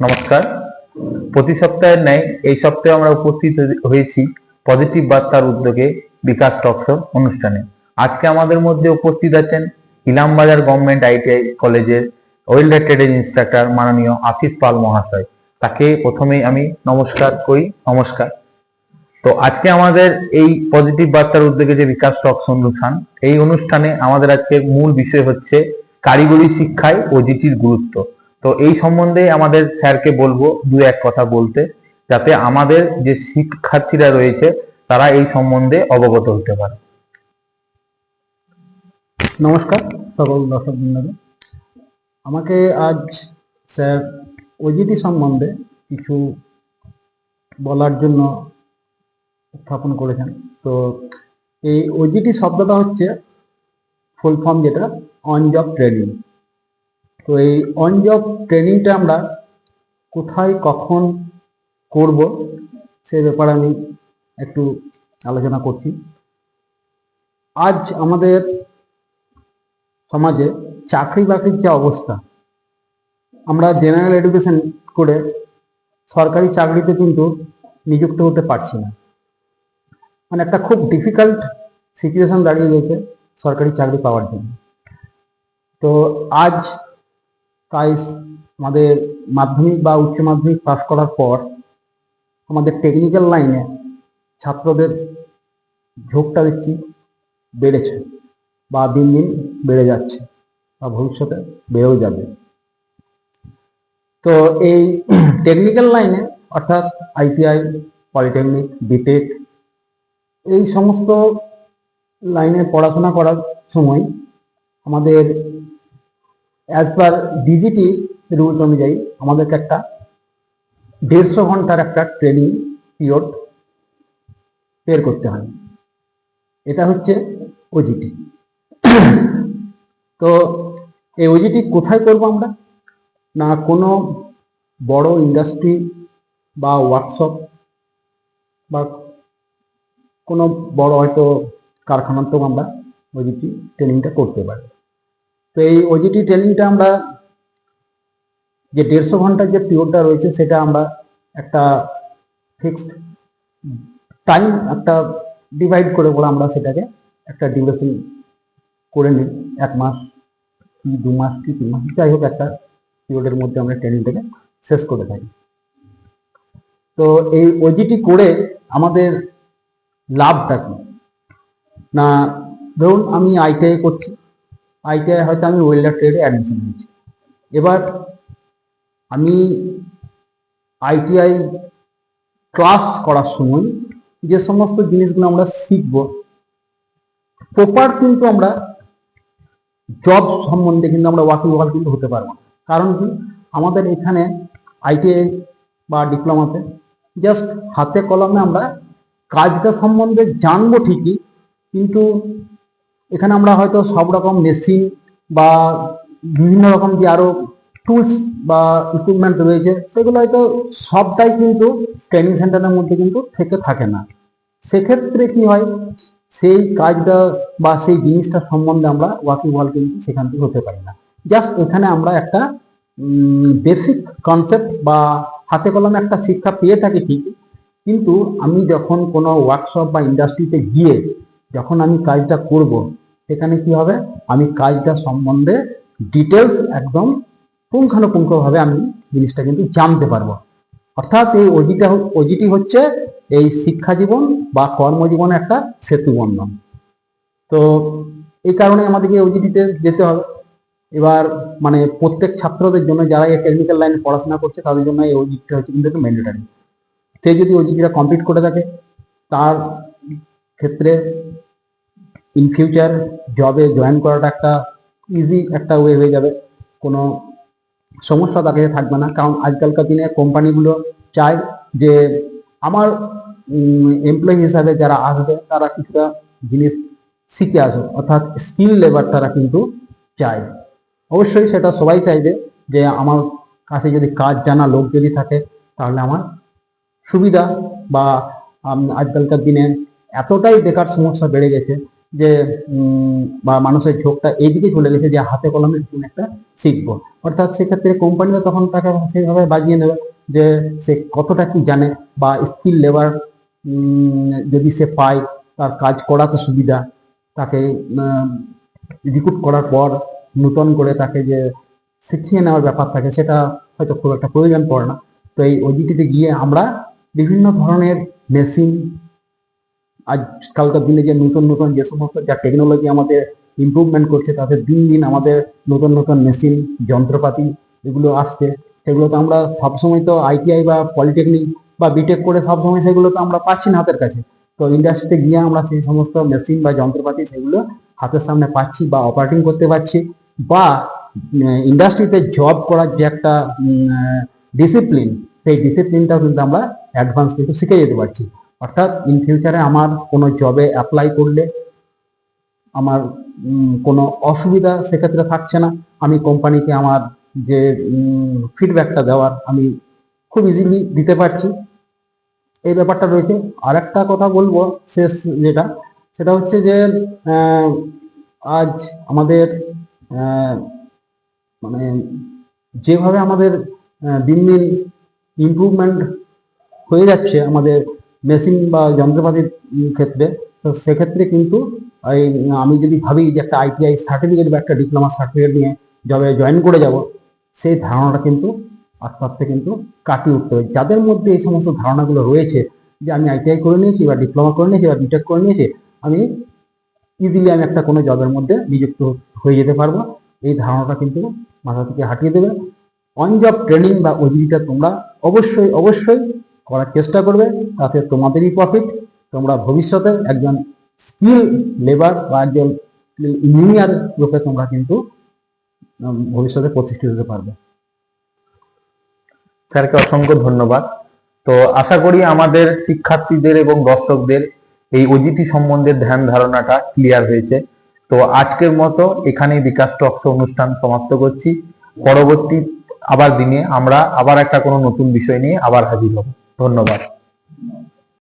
নমস্কার। প্রতি সপ্তাহের ন্যায় এই সপ্তাহে আমরা উপস্থিত হয়েছি পজিটিভ বার্তার উদ্যোগে বিকাশ টক শো অনুষ্ঠানে। আজকে আমাদের মধ্যে উপস্থিত আছেন ইলামবাজার গভর্নমেন্ট আইটিআই কলেজের ওয়েল্ডার ট্রেডের ইন্সট্রাক্টর মাননীয় আশিস পাল মহাশয়। তাকে প্রথমেই আমি নমস্কার করি। নমস্কার। তো আজকে আমাদের এই পজিটিভ বার্তার উদ্যোগে যে বিকাশ টক শো অনুষ্ঠান, এই অনুষ্ঠানে আমাদের আজকে মূল বিষয় হচ্ছে কারিগরি শিক্ষায় ওজিটির গুরুত্ব। তো এই সম্বন্ধে আমাদের স্যারকে বলবো দু এক কথা বলতে, যাতে আমাদের যে শিক্ষার্থীরা রয়েছে তারা এই সম্বন্ধে অবগত হতে পারে। নমস্কার সকল দর্শক বৃন্দকে। আমাকে আজ স্যার ওজিটি সম্বন্ধে কিছু বলার জন্য স্থাপন করেছেন। তো এই ওজিটি শব্দটা হচ্ছে ফুল ফর্ম, যেটা অন জব ট্রেনিং। তো এই অন জব ট্রেনিংটা আমরা কোথায় কখন করব সে ব্যাপারে আমি একটু আলোচনা করছি। আজ আমাদের সমাজে চাকরি বাকরির যে অবস্থা, আমরা জেনারেল এডুকেশন করে সরকারি চাকরিতে কিন্তু নিযুক্ত হতে পারছি না। মানে একটা খুব ডিফিকাল্ট সিচুয়েশন দাঁড়িয়ে গেছে সরকারি চাকরি পাওয়ার জন্য। তো আজ তাই আমাদের মাধ্যমিক বা উচ্চ মাধ্যমিক পাস করার পর আমাদের টেকনিক্যাল লাইনে ছাত্রদের ঝোঁকটা দেখছি বেড়েছে, বা দিন দিন বেড়ে যাচ্ছে, বা ভবিষ্যতে বেড়েও যাবে। তো এই টেকনিক্যাল লাইনে অর্থাৎ আইটিআই, পলিটেকনিক, বিটেক, এই সমস্ত লাইনে পড়াশোনা করার সময় আমাদের অ্যাজ পার ডিজিটি রুলস অনুযায়ী আমাদেরকে একটা 150 ঘন্টার একটা ট্রেনিং পিরিয়ড বের করতে হয়। এটা হচ্ছে ওজিটি। তো এই ওজিটি কোথায় করব আমরা? না কোনো বড় ইন্ডাস্ট্রি বা ওয়ার্কশপ বা কোনো বড় হয়তো কারখানাতেও আমরা ওজিটি ট্রেনিংটা করতে পারি। তো এই ওজিটি ট্রেনিংটা আমরা যে 150 ঘন্টার যে পিরিয়ডটা রয়েছে, সেটা আমরা একটা ফিক্সড টাইম একটা ডিভাইড করে বলে আমরা সেটাকে একটা ডিউরেশন করে নিই। 1 মাস কি 2 মাস কি 3 মাস, যাই হোক একটা পিরিয়ডের মধ্যে আমরা ট্রেনিংটাকে শেষ করে থাকি। তো এই ওজিটি করে আমাদের লাভটা কি? না ধরুন আমি আইটিআই করছি, আইটিআই হয়তো আমি ওয়েল্ডার ট্রেডে অ্যাডমিশন নিয়েছি। এবার আমি আইটিআই ক্লাস করার সময় যে সমস্ত জিনিসগুলো আমরা শিখব, প্রপার কিন্তু আমরা জব সম্বন্ধে কিন্তু আমরা ওয়াকিবহাল কিন্তু হতে পারবো না। কারণ কি, আমাদের এখানে আইটিআই বা ডিপ্লোমাতে জাস্ট হাতে কলমে আমরা কাজটা সম্বন্ধে জানবো ঠিকই, কিন্তু এখানে আমরা হয়তো সব রকম মেশিন বা বিভিন্ন রকম যে আরো টুলস বা ইকুইপমেন্ট রয়েছে, সেগুলো হয়তো সবটাই কিন্তু ট্রেনিং সেন্টারের মধ্যে কিন্তু থেকে থাকে না। সেক্ষেত্রে কি হয়, সেই কাজটা বা সেই জিনিসটা সম্বন্ধে আমরা ওয়াকিবহাল কিন্তু সেখান থেকে হতে পারি না। জাস্ট এখানে আমরা একটা বেসিক কনসেপ্ট বা হাতে কলমে একটা শিক্ষা পেয়ে থাকি ঠিকই, কিন্তু আমি যখন কোনো ওয়ার্কশপ বা ইন্ডাস্ট্রিতে গিয়ে যখন আমি কাজটা করব, সেখানে কি হবে, আমি কাজটা সম্বন্ধে ডিটেলস একদম পুঙ্খানুপুঙ্খভাবে আমি জিনিসটা কিন্তু জানতে পারবো। অর্থাৎ এই ওজিটি হচ্ছে এই শিক্ষা জীবন বা কর্মজীবনের একটা সেতু বন্ধন। তো এই কারণে আমাদেরকে ওজিটিতে যেতে হবে। এবার মানে প্রত্যেক ছাত্রদের জন্য, যারা এই টেকনিক্যাল লাইনে পড়াশোনা করছে, তাদের জন্য এই ওজিটিটা হচ্ছে কিন্তু ম্যান্ডেটরি। সে যদি ওজিটিটা কমপ্লিট করে থাকে, তার ক্ষেত্রে ইন ফিউচার জবে জয়েন করাটা একটা ইজি একটা ওয়ে হয়ে যাবে, কোনো সমস্যা তার কাছে থাকবে না। কারণ আজকালকার দিনে কোম্পানিগুলো চায় যে আমার এমপ্লয়ি হিসাবে যারা আসবে তারা কিছুটা জিনিস শিখে আসুক, অর্থাৎ স্কিল লেবার তারা কিন্তু চায়। অবশ্যই সেটা সবাই চাইবে যে আমার কাছে যদি কাজ জানা লোক যদি থাকে তাহলে আমার সুবিধা। বা আজকালকার দিনে এতটাই বেকার সমস্যা বেড়ে গেছে যে বা মানুষের ঝোঁকটা এইদিকে চলে গেছে যে হাতে কলমে কোনো একটা শিখবো। অর্থাৎ সেক্ষেত্রে কোম্পানিও তখন তাকে সেইভাবে বাজিয়ে নেবে যে সে কতটা কি জানে, বা স্কিল লেবার যদি সে পায় তার কাজ করাতে সুবিধা, তাকে রিক্রুট করার পর নূতন করে তাকে যে শিখিয়ে নেওয়ার ব্যাপার থাকে সেটা হয়তো খুব একটা প্রয়োজন পড়ে না। তো এই ওজিটিতে গিয়ে আমরা বিভিন্ন ধরনের মেশিন, আজকালকার দিনে যে নতুন নতুন যে সমস্ত যা টেকনোলজি আমাদের ইমপ্রুভমেন্ট করছে, তাতে দিন দিন আমাদের নতুন নতুন মেশিন যন্ত্রপাতি এগুলো আসছে, সেগুলো তো আমরা সবসময় তো আইটিআই বা পলিটেকনিক বা বিটেক করে সবসময় সেগুলো তো আমরা পাচ্ছি না হাতের কাছে। তো ইন্ডাস্ট্রিতে গিয়ে আমরা সেই সমস্ত মেশিন বা যন্ত্রপাতি সেগুলো হাতের সামনে পাচ্ছি বা অপারেটিং করতে পারছি, বা ইন্ডাস্ট্রিতে জব করার যে একটা ডিসিপ্লিন, সেই ডিসিপ্লিনটাও কিন্তু আমরা অ্যাডভান্স কিন্তু শিখে যেতে পারছি। অর্থাৎ ইন ফিউচারে আমার কোনো জবে অ্যাপ্লাই করলে আমার কোনো অসুবিধা সেক্ষেত্রে থাকছে না। আমি কোম্পানিকে আমার যে ফিডব্যাকটা দেওয়ার আমি খুব ইজিলি দিতে পারছি, এই ব্যাপারটা রয়েছে। আর একটা কথা বলবো শেষ যেটা, সেটা হচ্ছে যে আজ আমাদের মানে যেভাবে আমাদের দিন দিন ইমপ্রুভমেন্ট হয়ে যাচ্ছে আমাদের মেশিন বা যন্ত্রপাতির ক্ষেত্রে, তো সেক্ষেত্রে কিন্তু আমি যদি ভাবি যে একটা আইটিআই সার্টিফিকেট বা একটা ডিপ্লোমা সার্টিফিকেট নিয়ে জবে জয়েন করে যাব, সেই ধারণাটা কিন্তু আস্তে আস্তে কিন্তু কাটিয়ে উঠতে হবে। যাদের মধ্যে এই সমস্ত ধারণাগুলো রয়েছে যে আমি আইটিআই করে নিয়েছি বা ডিপ্লোমা করে নিয়েছি বা বিটেক করে নিয়েছি, আমি ইজিলি আমি একটা কোনো জবের মধ্যে নিযুক্ত হয়ে যেতে পারবো, এই ধারণাটা কিন্তু মাথা থেকে হাঁটিয়ে দেবে। অন জব ট্রেনিং বা ওজিটা তোমরা অবশ্যই অবশ্যই করার চেষ্টা করবে, তাতে তোমাদেরই প্রফিট। তোমরা ভবিষ্যতে একজন স্কিল লেবার বা একজন ইঞ্জিনিয়ার রূপে তোমরা কিন্তু ভবিষ্যতে প্রতিষ্ঠিত হতে পারবে। স্যারকে অসংখ্য ধন্যবাদ। তো আশা করি আমাদের শিক্ষার্থীদের এবং দর্শকদের এই ওজিটি সম্বন্ধে ধ্যান ধারণাটা ক্লিয়ার হয়েছে। তো আজকের মতো এখানেই বিকাশ টক্স অনুষ্ঠান সমাপ্ত করছি। পরবর্তী দিনে আমরা আবার একটা কোনো নতুন বিষয় নিয়ে আবার হাজির হব। ধন্যবাদ।